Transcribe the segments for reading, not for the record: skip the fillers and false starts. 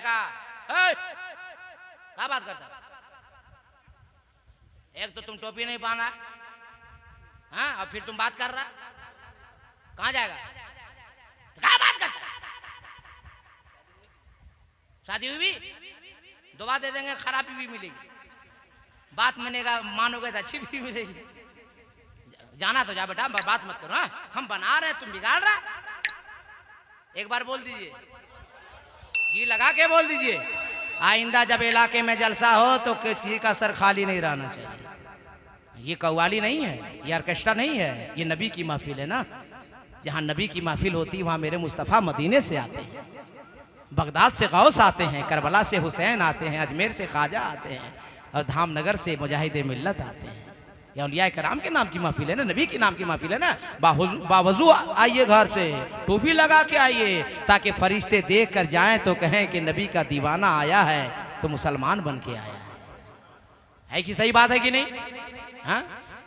कहा क्या बात करता, एक तो तुम टोपी नहीं पहना, हाँ, और फिर तुम बात कर रहा, कहाँ जाएगा, तो क्या बात करता, शादी हुई भी दुआ दे देंगे, खराबी भी मिलेगी, बात मानेगा मानोगे तो अच्छी भी मिलेगी। जाना तो जा बेटा, बात मत करो, हाँ? हम बना रहे हैं, तुम बिगाड़ रहा। एक बार बोल दीजिए, जी लगा के बोल दीजिए, आइंदा जब इलाके में जलसा हो तो किसी का सर खाली नहीं रहना चाहिए। ये कव्वाली नहीं है, ये ऑर्केस्ट्रा नहीं है, ये नबी की महफिल है ना। जहाँ नबी की महफिल होती है वहाँ मेरे मुस्तफ़ा मदीने से आते हैं, बगदाद से गौस आते हैं, करबला से हुसैन आते हैं, अजमेर से ख्वाजा आते हैं, और धामनगर से मुजाहिद मिल्लत आते हैं। ये औलिया कराम के नाम की महफिल है ना, नबी के नाम की महफिल है ना। बावजू आइए, घर से टोपी लगा के आइए, ताकि फरिश्ते देख कर जाएं तो कहें कि नबी का दीवाना आया है तो मुसलमान बन के आया है कि सही बात है कि नहीं? हाँ,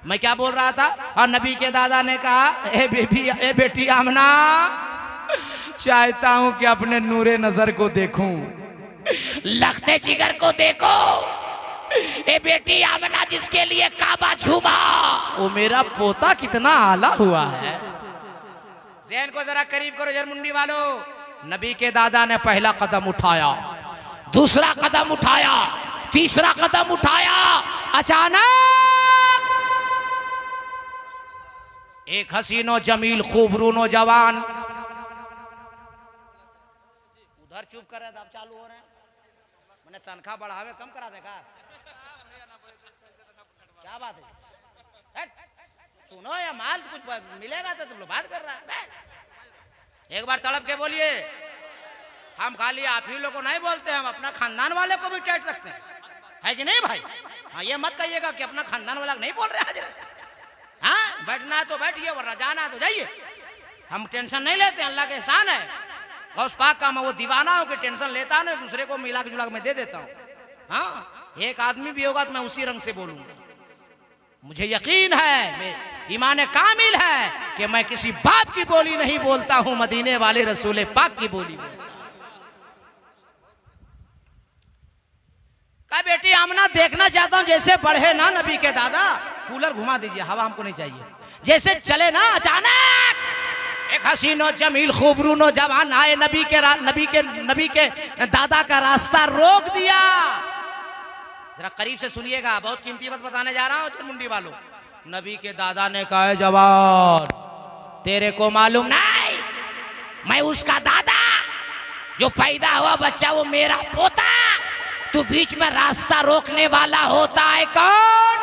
मैं क्या बोल रहा था, और नबी के दादा ने कहा, ए बेटी आमना, चाहता हूं कि अपने नूरे नजर को देखूं, लखते जिगर को देखो। ए बेटी आमना जिसके लिए काबा झूमा, वो मेरा पोता कितना आला हुआ है। ज़हन को जरा करीब करो जरमुंडी वालों। नबी के दादा ने पहला कदम उठाया, दूसरा कदम उठाया, तीसरा कदम उठाया, अचानक एक हसीनो जमील खूबरू नौजवान, उधर चुप कर रहे थे, अब चालू हो रहे हैं, मैंने तनख्वाह बढ़ावे कम करा देगा, क्या बात है? सुनो, या माल कुछ मिलेगा तो तुम लोग बात कर रहा है। एक बार तड़प के बोलिए, हम खाली आप ही लोग को नहीं बोलते, हम अपना खानदान वाले को भी टाइट रखते हैं, है कि नहीं भाई? हाँ, ये मत कहिएगा कि अपना खानदान वाला नहीं बोल रहे हाजिर। हाँ, बैठना तो बैठिए, वरना जाना तो जाइए, हम टेंशन नहीं लेते, अल्लाह के एहसान है। गौस पाक का मैं वो दीवाना हूँ कि टेंशन लेता नहीं, दूसरे को मिला के जुला के मैं दे देता हूँ। हाँ, एक आदमी भी होगा तो मैं उसी रंग से बोलूंगा। मुझे यकीन है, ईमान कामिल है कि मैं किसी बाप की बोली नहीं बोलता हूं, मदीने वाले रसूल पाक की बोली बोलता हूं। कहा बेटी आमना, देखना चाहता हूं जैसे बढ़े ना नबी के दादा, कूलर घुमा दीजिए, हवा हमको नहीं चाहिए, जैसे चले ना, अचानक एक हसीनो जमील खूबरू नौजवान आए, नबी के दादा का रास्ता रोक दिया। जरा करीब से सुनिएगा, बहुत कीमती बात बताने जा रहा हूं जरमुंडी वालों। नबी के दादा ने कहा, जवान तेरे को मालूम नहीं, मैं उसका दादा, जो पैदा हुआ बच्चा वो मेरा पोता, तू बीच में रास्ता रोकने वाला होता है कौन?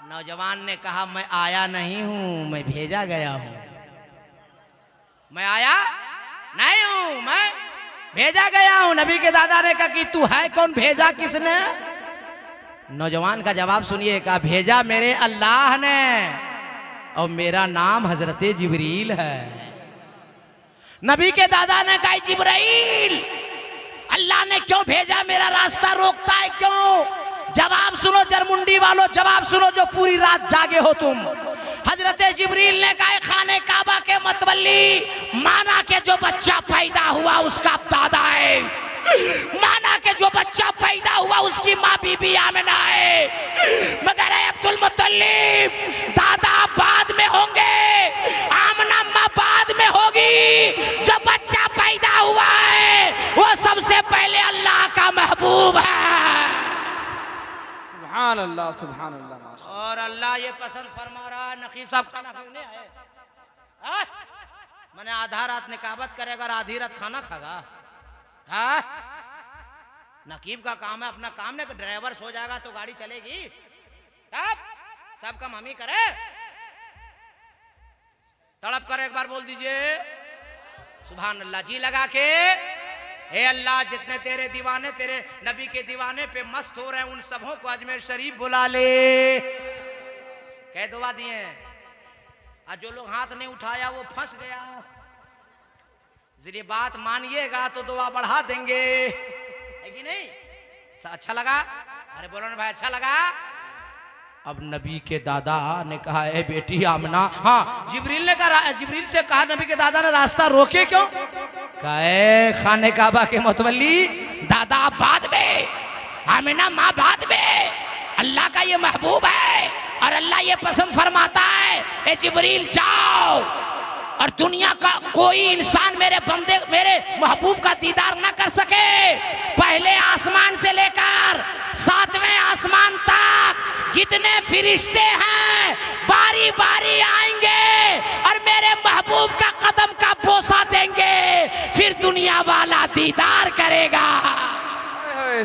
नौजवान ने कहा, मैं आया नहीं हूं, मैं भेजा गया हूं। मैं आया नहीं हूं, मैं भेजा गया हूं। नबी के दादा ने कहा कि तू है कौन, भेजा किसने? नौजवान का जवाब सुनिए, कहा भेजा मेरे अल्लाह ने, और मेरा नाम हजरत जिब्रील है। नबी के दादा ने कहा, जिब्रील अल्लाह ने क्यों भेजा, मेरा रास्ता रोकता है क्यों? जवाब सुनो जरमुंडी वालों, जवाब सुनो जो पूरी रात जागे हो तुम। हजरत जिब्रील ने कहा, खाने काबा के मतवल्ली, माना के जो बच्चा पैदा हुआ उसका दादा है, माना के जो बच्चा पैदा हुआ उसकी माँ बीबी आमिना है, मगर अब्दुल मुत्तलिब दादा बाद में होंगे, आमिना माँ बाद में होगी। जो बच्चा पैदा हुआ है वो सबसे पहले अल्लाह का महबूब है। सुभान अल्लाह, सुभान अल्लाह। और अल्लाह ये पसंद फरमा रहा है। नकीब साहब खाना खाने आए, मैंने आधा रात निकाबत करेगा, आधी रात खाना खागा। नकीब का काम है, अपना काम नहीं, ड्राइवर सो जाएगा तो गाड़ी चलेगी? सब काम हम ही करे। तड़प कर एक बार बोल दीजिए सुभान अल्लाह। जी लगा के, हे अल्लाह, जितने तेरे दीवाने, तेरे नबी के दीवाने पे मस्त हो रहे हैं, उन सबों को अजमेर शरीफ बुला ले। कह दुआ दिए, और जो लोग हाथ नहीं उठाया वो फंस गया। जरिए बात मानिएगा तो दुआ बढ़ा देंगे, है कि नहीं? अच्छा लगा? अरे बोलो ना भाई, अच्छा लगा? अब नबी के दादा ने कहा, ए बेटी आमना, हाँ जिब्रील ने कहा, जिब्रील से कहा नबी के दादा ने, रास्ता रोके क्यों? कहे खाने काबा के मुतवल्ली, दादा बाद में, आमिना माँ बाद में, अल्लाह का ये महबूब है और अल्लाह ये पसंद फरमाता है, ए जिब्रील जाओ, और दुनिया का कोई इंसान मेरे बंदे मेरे महबूब का दीदार न कर सके। पहले आसमान से लेकर 7वें आसमान तक जितने फिरिश्ते हैं बारी बारी आएंगे और मेरे महबूब का कदम का बोसा देंगे, फिर दुनिया वाला दीदार करेगा।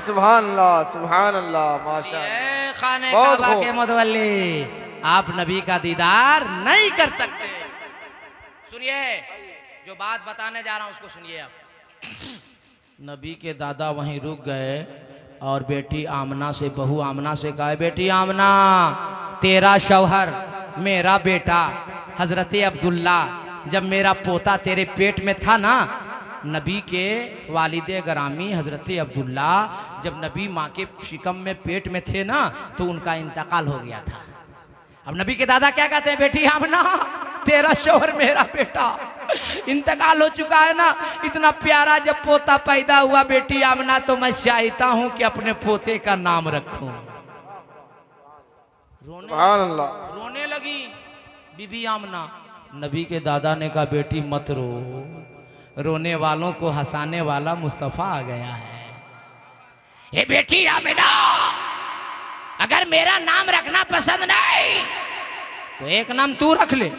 सुभान अल्लाह, सुभान अल्लाह, माशाअल्लाह। खाने बहुत काबा खूब। के मुतवल्ली, आप नबी का दीदार नहीं कर सकते। सुनिए, जो बात बताने जा रहा हूं उसको सुनिए आप। नबी के दादा वहीं रुक गए और बेटी आमना से, बहू आमना से कहा, बेटी आमना, तेरा शौहर मेरा बेटा हजरत अब्दुल्ला जब मेरा पोता तेरे पेट में था ना, नबी के वालिदे गरामी हजरत अब्दुल्ला जब नबी माँ के शिकम में पेट में थे ना, तो उनका इंतकाल हो गया था। अब नबी के दादा क्या कहते हैं, बेटी आमना, तेरा शौहर मेरा बेटा इंतकाल हो चुका है ना, इतना प्यारा जब पोता पैदा हुआ बेटी आमना, तो मैं चाहता हूं कि अपने पोते का नाम रखूं। रोने लगी बीबी आमना। नबी के दादा ने कहा, बेटी मत रो, रोने वालों को हंसाने वाला मुस्तफा आ गया है। ये बेटी आमिना, अगर मेरा नाम रखना पसंद नहीं तो एक नाम तू रख ले,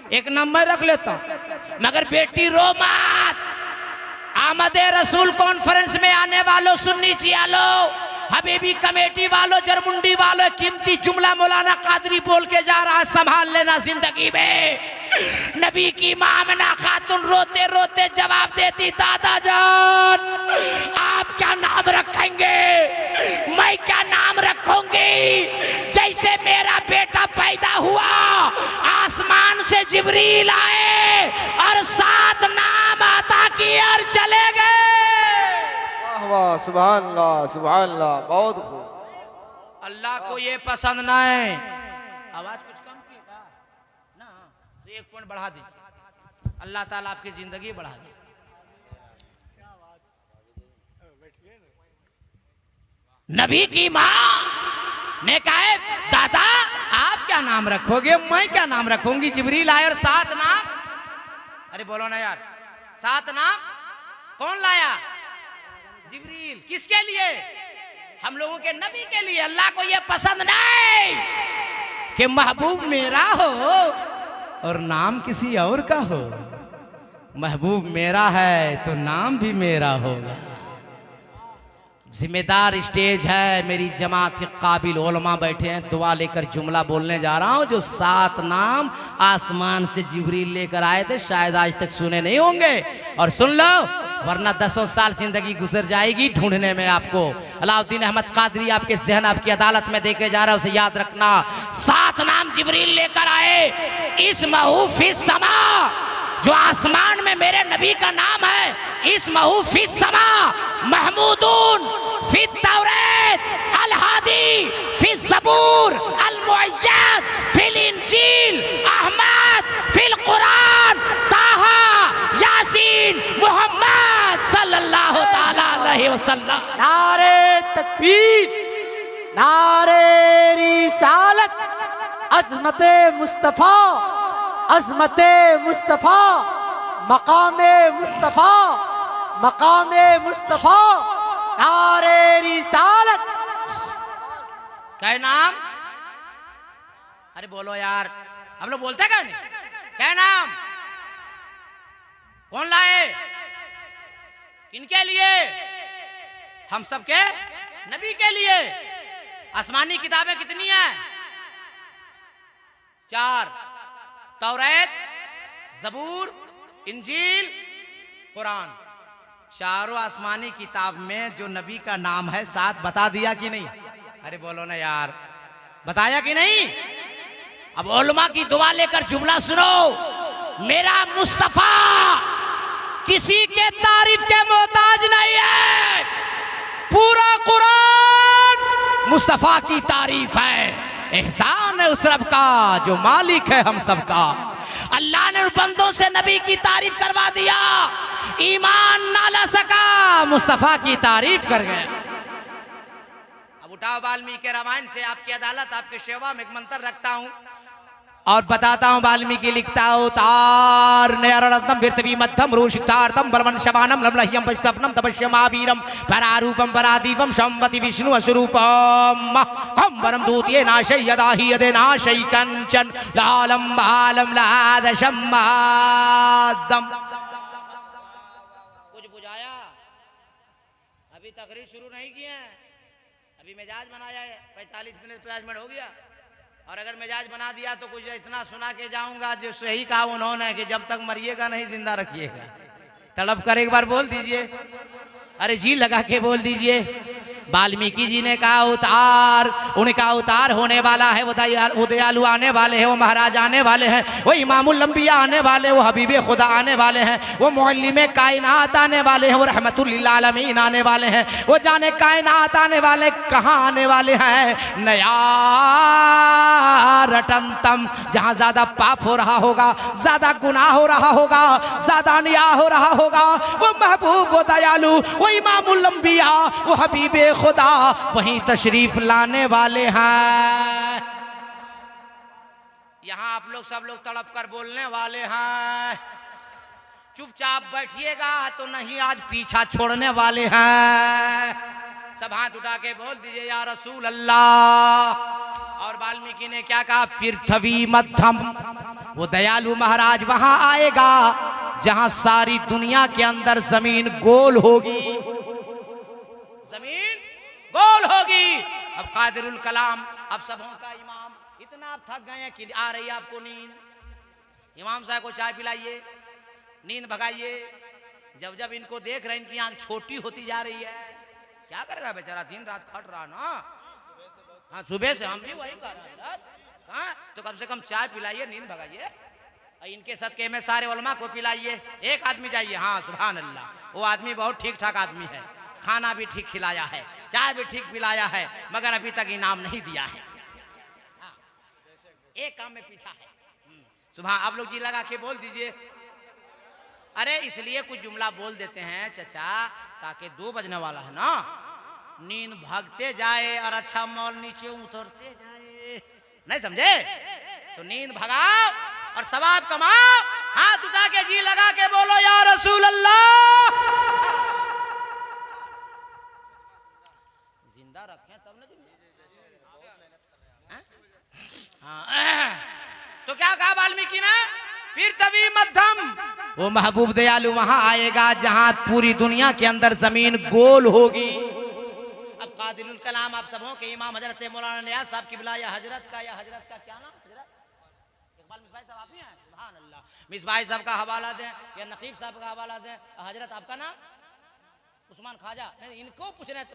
एक नाम मैं रख लेता हूं, मगर बेटी रो मत। आमद रसूल कॉन्फ्रेंस में आने वालों, सुन्नी जियालो, हबीबी कमेटी वालों, जरमुंडी वालों, कीमती जुमला मौलाना कादरी बोल के जा रहा है, संभाल लेना जिंदगी में। नबी की मां आमिना खातून रोते रोते जवाब देती, दादा जान आप क्या नाम रखेंगे, मैं क्या नाम रखूंगी। जैसे मेरा बेटा पैदा हुआ, आसमान से जिब्रील आए और 7 नाम अता किए और चले गए। वाह वाह, सुभान अल्लाह, सुभान अल्लाह, बहुत खूब। अल्लाह को ये पसंद ना है। आवाज कुछ कम की ना, तो 1 पॉइंट बढ़ा दीजिए, अल्लाह ताला आपकी जिंदगी बढ़ा दे। नबी की मां ने कहा, दादा आप क्या नाम रखोगे, मैं क्या नाम रखूंगी। जिब्रील आए और 7 नाम, अरे बोलो ना यार, 7 नाम कौन लाया, जिब्रील। किसके लिए, हम लोगों के नबी के लिए। अल्लाह को ये पसंद नहीं कि महबूब मेरा हो और नाम किसी और का हो। महबूब मेरा है तो नाम भी मेरा होगा। जिम्मेदार स्टेज है, मेरी जमात के काबिल उलमा बैठे हैं, दुआ लेकर जुमला बोलने जा रहा हूं, जो 7 नाम आसमान से जिब्रील लेकर आए थे, शायद आज तक सुने नहीं होंगे। और सुन लो, वरना 10 साल जिंदगी गुजर जाएगी ढूंढने में आपको। अलाउद्दीन अहमद कादरी आपके जहन आपकी अदालत में देके जा रहा है, उसे याद रखना। 7 नाम जिब्रील लेकर आए। इस महूफिस समा, जो आसमान में मेरे नबी का नाम है, इस महूफिस समा महमूदून फी तौरात, अल हादी फी ज़बूर, अल मुअय्यद फिल इंजील, अहमद फिल कुरान, ताहा, यासीन, मोहम्मद सल्लल्लाहु ताला अलैहि वसल्लम। नारे तकबीर, नारे रिसालत, अज़मते मुस्तफ़ा, अज़मते मुस्तफ़ा, मकामे मुस्तफ़ा, मकामे मुस्तफ़ा, नारे रिसालत। क्या नाम, अरे बोलो यार, हम लोग बोलते क्या नहीं, क्या नाम, कौन लाए, किनके लिए, हम सबके नबी के लिए। आसमानी किताबें कितनी हैं, 4, तौरात, ज़बूर, इंजील, कुरान। चारों आसमानी किताब में जो नबी का नाम है 7 बता दिया कि नहीं, अरे बोलो ना यार, बताया कि नहीं। अब उलमा की दुआ लेकर जुमला सुनो, मेरा मुस्तफा किसी के तारीफ के मोहताज नहीं है, पूरा कुरान मुस्तफा की तारीफ है। एहसान है उस रब का जो मालिक है हम सबका। अल्लाह ने बंदों से नबी की तारीफ करवा दिया, ईमान ना ला सका, मुस्तफा की तारीफ कर गया। अब उठाओ वाल्मीकि के रामायण से आपकी अदालत, आपकी सेवा में एक मंत्र रखता हूं और बताता हूं। वाल्मीकि लिखता अवतार नयरणतम पृथ्वी मध्यम रूषितार्थम बलवन शबानम लमलह्यम पश्यफनम तपस्यमावीरम परारूपम परादीपम संवति विष्णु अस्वरूपम कंबरम दूतिये नाशय यदा हि यदे नाशय कंचन लालम बालम लादशम मादम। कुछ बुझाया? अभी तकरीर शुरू नहीं किए हैं, अभी मिजाज बनाया है, 45 मिनट 50 मिनट हो गया। और अगर मिजाज बना दिया तो कुछ इतना सुना के जाऊंगा जो सही कहा उन्होंने कि जब तक मरिएगा नहीं जिंदा रखिएगा। तड़प कर एक बार बोल दीजिए, अरे जी लगा के बोल दीजिए। वाल्मीकि जी ने कहा अवतार, उनका अवतार होने वाला है, वो दयालु आने वाले हैं, वो महाराज आने वाले हैं, वो इमामुल अंबिया आने वाले, वो हबीबे खुदा आने वाले हैं, वो मुअल्लिमे कायनात आने वाले हैं, वो रहमतुल लिल आलमीन आने वाले हैं, वो जाने कायनात आने वाले कहाँ आने वाले हैं? नया रटंतम, जहाँ ज्यादा पाप हो रहा होगा, ज्यादा गुनाह हो रहा होगा, ज्यादा अन्याय हो रहा होगा, वो महबूब, वो दयालु, वो इमामुल अंबिया, वो हबीबे खुदा वहीं तशरीफ लाने वाले हैं। यहां आप लोग सब लोग तड़प कर बोलने वाले हैं। चुपचाप बैठिएगा तो नहीं आज पीछा छोड़ने वाले हैं। सब हाथ उठा के बोल दीजिए या रसूल अल्लाह। और वाल्मीकि ने क्या कहा? पृथ्वी मध्यम, वो दयालु महाराज वहां आएगा जहां सारी दुनिया के अंदर जमीन गोल होगी, जमीन गोल होगी। अब कादिरुल कलाम, अब सबों का इमाम, इतना आप थक गए हैं कि आ रही है आपको नींद। इमाम साहब को चाय पिलाइए, नींद भगाइए। जब जब इनको देख रहे हैं इनकी आंख छोटी होती जा रही है। क्या करेगा बेचारा, दिन रात खट रहा ना। हाँ सुबह से हम भी वही कर रहे हैं। हाँ तो कम से कम चाय पिलाइए, नींद भगाइए। इनके सदके में सारे उलमा को पिलाइए। एक आदमी जाइए, हाँ सुभान अल्लाह, वो आदमी बहुत ठीक ठाक आदमी है, खाना भी ठीक खिलाया है, चाय भी ठीक पिलाया है, मगर अभी तक इनाम नहीं दिया है। हाँ, एक काम में पीछा है। सुबह आप लोग जी लगा के बोल दीजिए। अरे इसलिए कुछ जुमला बोल देते हैं चचा, ताकि 2 बजने वाला है ना, नींद भागते जाए और अच्छा मौल नीचे उतरते जाए। नहीं समझे? तो नींद भगाओ और सवाब कमाओ। हाथ उठा के जी लगा के बोलो या रसूल अल्लाह। जिंदा रखें तब ना। तो क्या कहा वाल्मीकि ने? पृथ्वी मध्यम, वो महबूब दयालु वहां आएगा जहां पूरी दुनिया के अंदर जमीन गोल होगी। अब कादिरुल कलाम आप सबों के इमाम हजरत मौलाना नियाज़ साहब की बिला, या हजरत का क्या नाम? हजरत इकबाल मिसबाही साहब आप ही हैं? सुभान अल्लाह। मिसबाही साहब का हवाला दें या नकीब साहब का हवाला दें। हजरत आपका नाम? उस्मान ख्वाजा। नहीं, इनको पूछना है।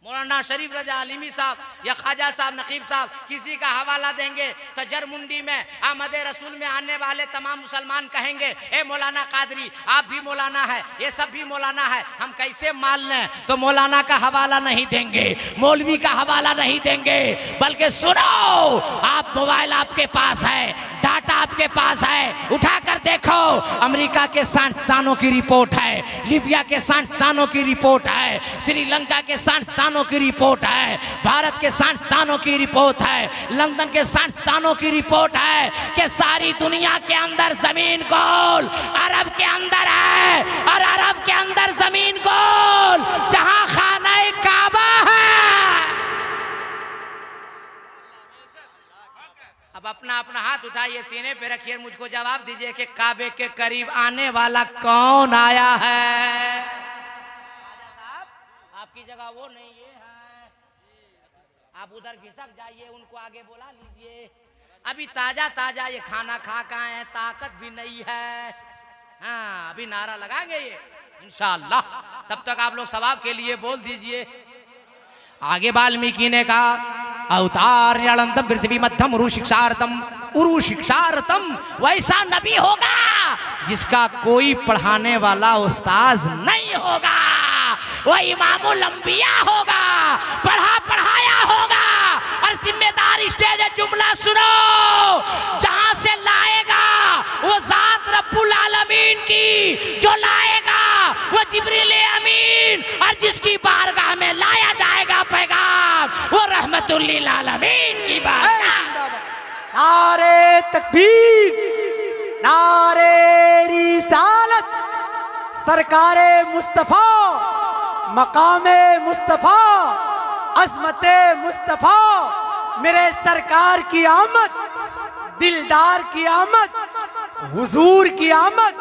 मौलाना शरीफ रजा आलिमी साहब या ख्वाजा साहब, नकीब साहब, किसी का हवाला देंगे तो जरमुंडी में आमद रसूल में आने वाले तमाम मुसलमान कहेंगे ए मौलाना कादरी आप भी मौलाना है, ये सब भी मौलाना है, हम कैसे मान लें? तो मौलाना का हवाला नहीं देंगे, मौलवी का हवाला नहीं देंगे, बल्कि सुनो, आप मोबाइल आपके पास है, डाटा आपके पास है, उठाकर देखो। अमेरिका के साइंसदानों की रिपोर्ट है, लीबिया के साइंसदानों की रिपोर्ट है, श्रीलंका के साइंसदानों की रिपोर्ट है, भारत के साइंसदानों की रिपोर्ट है, लंदन के साइंसदानों की रिपोर्ट है कि सारी दुनिया के अंदर जमीन गोल, अरब के अंदर है, और अरब के अंदर जमीन गोल जहां खाना काबा है। अब अपना अपना हाथ उठाइए, सीने पे रखिए, मुझको जवाब दीजिए कि काबे के करीब आने वाला कौन आया है? साहब आपकी जगह वो नहीं है, आप उधर घिसक जाइए, उनको आगे बुला लीजिए। अभी ताजा ताजा ये खाना खा के आए हैं, ताकत भी नहीं है। हाँ अभी नारा लगाएंगे ये इंशाअल्लाह। तब तक आप लोग सवाब के लिए बोल दीजिए। आगे वाल्मीकि ने कहा अवतार न्यालंतम पृथ्वी मध्यम उरु शिक्षारतम, वैसा नबी होगा जिसका कोई पढ़ाने वाला उस्ताद नहीं होगा, वो इमामुल अंबिया होगा, पढ़ाया होगा और जिम्मेदारी स्टेज है, जुमला सुनो। जहां से लाएगा वो जात रब्बुल आलमीन की, जो लाएगा वो जिब्रील अमीन, और जिसकी बारगाह में लाया जाएगा पैगाम वो रहमतुल लिल आलमीन की बारगाह। नारे तकबीर, नारे रिसालत, सरकारे मुस्तफा, मकामे मुस्तफा, अज़मते मुस्तफा, मेरे सरकार की आमद, दिलदार की आमद, हुजूर की आमद,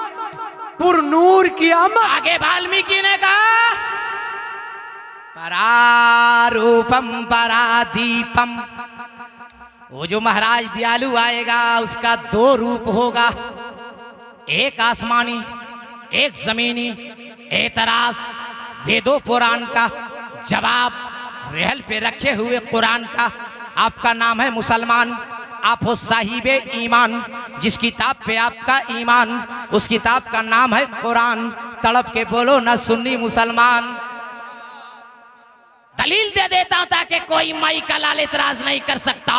पुरनूर की आमद। आगे वाल्मीकि ने कहा परारूपम परादीपम, वो जो महाराज दयालु आएगा उसका दो रूप होगा, एक आसमानी एक जमीनी। एतराज वेदों पुराण का, जवाब रहल पे रखे हुए कुरान का। आपका नाम है मुसलमान, आप हो साहिबे ईमान, जिस किताब पे आपका ईमान उस किताब का नाम है कुरान। तड़प के बोलो ना सुन्नी मुसलमान। दलील दे देता हूं ताकि कोई माई का लाल इतराज नहीं कर सकता।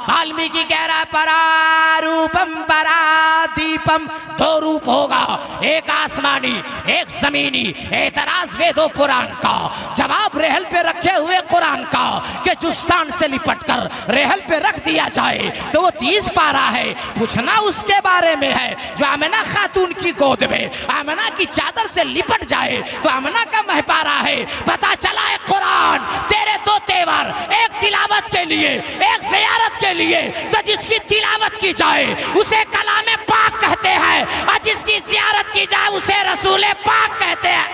वाल्मीकि कह रहा है परारूपम परादीपम, दो रूप होगा, एक आसमानी एक जमीनी। एतराज वेदो पुराण का, जवाब रेहल पे रखे हुए कुरान का, कि जुस्तान से लिपट कर रेहल पे रख दिया जाए तो वो 30 पारा है। पूछना उसके बारे में है जो आमिना खातून की गोद में आमिना की चादर से लिपट जाए तो आमिना का महपारा है। पता चला है कुरान तेरे दो तेवर, एक तिलावत के लिए एक ज़ियारत के लिए। तो जिसकी तिलावत की जाए उसे कलामे पाक कहते हैं, और जिसकी ज़ियारत की जाए उसे रसूले पाक कहते हैं।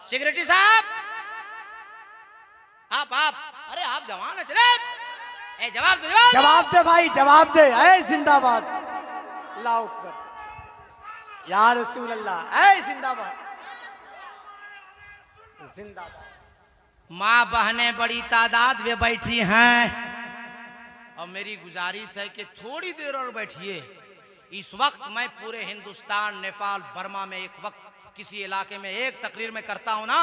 सिक्योरिटी साहब, आप अरे आप जवान है, चले ए जवाब दो, जवाब दे भाई, जवाब दे। ऐ जिंदाबाद, अल्लाह अकबर, या रसूल अल्लाह, ऐ जिंदाबाद जिंदाबाद। माँ बहनें बड़ी तादाद में बैठी हैं और मेरी गुजारिश है कि थोड़ी देर और बैठिए। इस वक्त मैं पूरे हिंदुस्तान, नेपाल, बर्मा में एक वक्त किसी इलाके में एक तकरीर में करता हूं ना,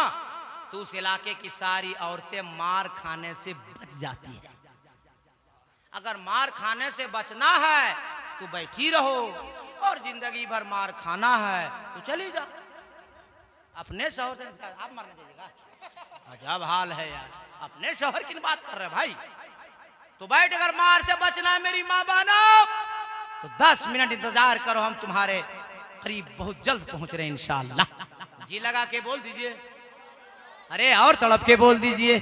तो उस इलाके की सारी औरतें मार खाने से बच जाती हैं। अगर मार खाने से बचना है तो बैठी रहो, और जिंदगी भर मार खाना है तो चली जाओ अपने शौहर से। आप मरने दीजिएगा, अजब हाल है यार, अपने शौहर की बात कर रहे भाई। तो बैठ, अगर मार से बचना है मेरी माँ बहनों तो 10 मिनट इंतजार करो, हम तुम्हारे करीब बहुत जल्द पहुंच रहे हैं इंशाअल्लाह। जी लगा के बोल दीजिए, अरे और तड़प के बोल दीजिए,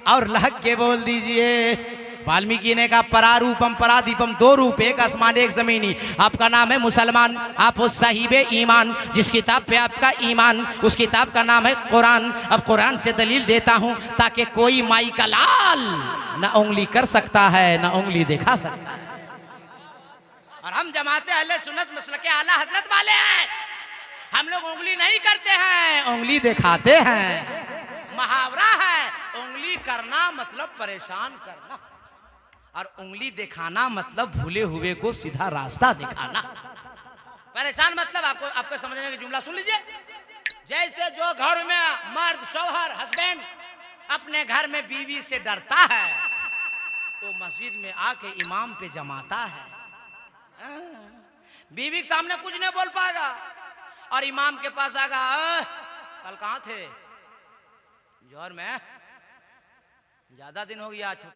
और लहक के बोल दीजिए। वाल्मीकि ने कहा परारूपम परादीपम, दो रूप, एक आसमान एक जमीनी। आपका नाम है मुसलमान, आप हो साहिबे ईमान, जिस किताब पे आपका ईमान उस किताब का नाम है कुरान। अब कुरान से दलील देता हूं ताकि कोई माई का लाल ना उंगली कर सकता है ना उंगली दिखा सकता है। और हम जमाते अहले सुन्नत मसलके आला हजरत वाले हैं, हम लोग उंगली नहीं करते हैं, उंगली दिखाते हैं। मुहावरा है, उंगली करना मतलब परेशान करना, और उंगली दिखाना मतलब भूले हुए को सीधा रास्ता दिखाना। परेशान मतलब आपको समझने की जुमला सुन लीजिए। जैसे जो घर में मर्द, शौहर, हस्बैंड अपने घर में बीवी से डरता है, वो मस्जिद में आके इमाम पे जमाता है। बीवी के सामने कुछ नहीं बोल पाएगा, और इमाम के पास आएगा, कल कहाँ थे? जोहर में, ज्यादा दिन हो गया।